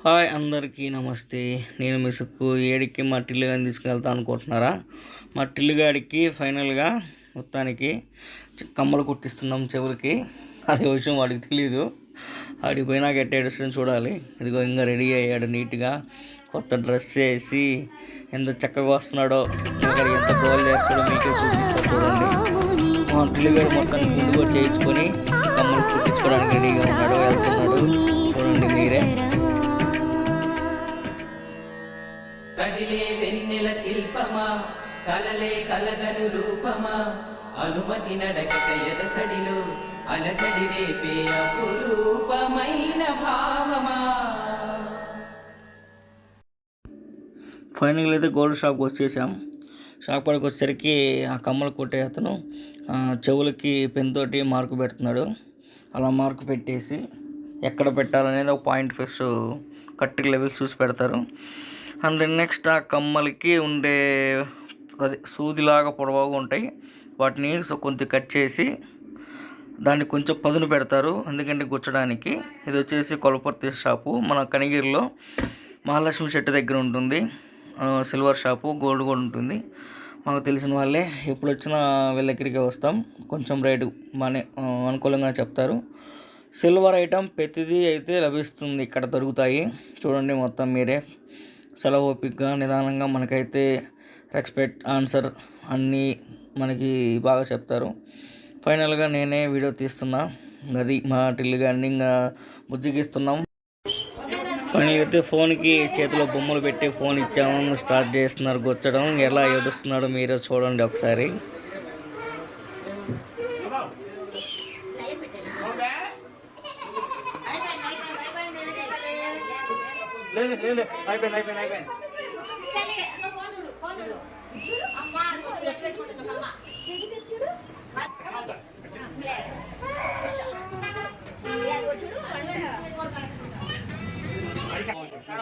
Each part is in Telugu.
హాయ్ అందరికీ నమస్తే. నేను మీ సుక్కు. ఏడికి మా టిల్లుగాని తీసుకెళ్తా అనుకుంటున్నారా? మా టిల్లుగాడికి ఫైనల్గా మొత్తానికి కమ్మలు కుట్టిస్తున్నాం చెవులకి. అదే విషయం వాడికి తెలీదు. ఆడికి పోయినాక ఎట్టేడుస్తుందో చూడాలి. ఇదిగో ఇంకా రెడీ అయ్యాడు నీట్గా, కొత్త డ్రెస్ వేసి ఎంత చక్కగా వస్తున్నాడో, ఇంకా ఎంత గోల్ చేస్తాడో మీకే చూపిస్తాడు చూడండి. మా టిల్లుగాడు మొత్తానికి ముందు కూడా చేయించుకొని కమ్మలు కుట్టించుకోవడానికి రెడీగా ఉన్నాడు, వెళ్తున్నాడు. చూడండి మీరే. కదిలే వెన్నెల శిల్పమా, కలలే కలగను రూపమా, అనుమతి నడకట ఎదసడిలో అలజడి రేపే అపురూపమైన భావమా. ఫైనల్ అయితే గోల్డ్ షాప్కి వచ్చేసాం. షాప్ పడికి వచ్చేసరికి ఆ కమ్మలు కొట్టే అతను చెవులకి పెన్తోటి మార్కు పెడుతున్నాడు. అలా మార్కు పెట్టేసి ఎక్కడ పెట్టాలనేది ఒక పాయింట్ ఫిక్స్ కట్టింగ్ లెవెల్స్ చూసి పెడతారు. అండ్ దెన్ నెక్స్ట్ ఆ కమ్మలకి ఉండే అది సూదిలాగా పొడవుగా ఉంటాయి, వాటిని కొంచెం కట్ చేసి దాన్ని కొంచెం పదును పెడతారు, ఎందుకంటే గుచ్చడానికి. ఇది వచ్చేసి కొలపర్తి షాపు, మన కనిగిరిలో మహాలక్ష్మి చెట్టు దగ్గర ఉంటుంది. సిల్వర్ షాపు, గోల్డ్ కూడా ఉంటుంది. మాకు తెలిసిన వాళ్ళే, ఎప్పుడు వచ్చినా వీళ్ళ దగ్గరికి వస్తాం. కొంచెం రేటు బాగానే అనుకూలంగా చెప్తారు. సిల్వర్ ఐటమ్ ప్రతిదీ అయితే లభిస్తుంది, ఇక్కడ దొరుకుతాయి. చూడండి మొత్తం మీరే. చాలా ఓపికగా నిదానంగా మనకైతే రెస్పెక్ట్ ఆన్సర్ అన్నీ మనకి బాగా చెప్తారు. ఫైనల్గా నేనే వీడియో తీస్తున్నా, అది మా టిల్లు గారిని ఇంకా బుజ్జిగిస్తున్నాం. ఫైనల్గా అయితే ఫోన్కి చేతిలో బొమ్మలు పెట్టి ఫోన్ ఇచ్చాము, స్టార్ట్ చేస్తున్నారు గుచ్చడం. ఎలా ఏడుస్తున్నాడో మీరే చూడండి ఒకసారి.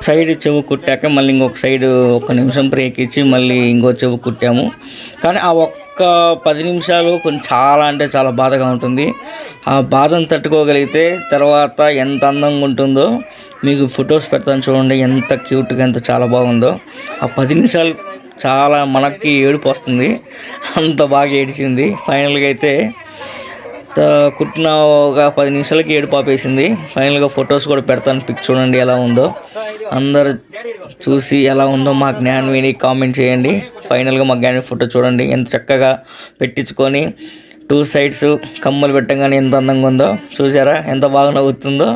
సైడ్ చెవు కుట్టాక మళ్ళీ ఇంకొక సైడ్ 1 నిమిషం బ్రేక్ ఇచ్చి మళ్ళీ ఇంకో చెవు కుట్టాము. కానీ ఆ ఒక్క 10 నిమిషాలు కొంచెం చాలా అంటే చాలా బాధగా ఉంటుంది. ఆ బాధను తట్టుకోగలిగితే తర్వాత ఎంత అందంగా ఉంటుందో మీకు ఫొటోస్ పెడతాను చూడండి, ఎంత క్యూట్గా, ఎంత చాలా బాగుందో. ఆ 10 నిమిషాలు చాలా మనకి ఏడుపు వస్తుంది, అంత బాగా ఏడిచింది. ఫైనల్గా అయితే కుట్టిన ఒక 10 నిమిషాలకి ఏడుపు ఆపేసింది. ఫైనల్గా ఫొటోస్ కూడా పెడతాను, పిక్ చూడండి ఎలా ఉందో. అందరు చూసి ఎలా ఉందో మా జ్ఞాన్ విని కామెంట్ చేయండి. ఫైనల్గా మా జ్ఞాన్ ఫోటో చూడండి, ఎంత చక్కగా పెట్టించుకొని 2 సైడ్స్ కమ్మలు పెట్టగానే ఎంత అందంగా ఉందో చూసారా, ఎంత బాగా నవ్వుతుందో.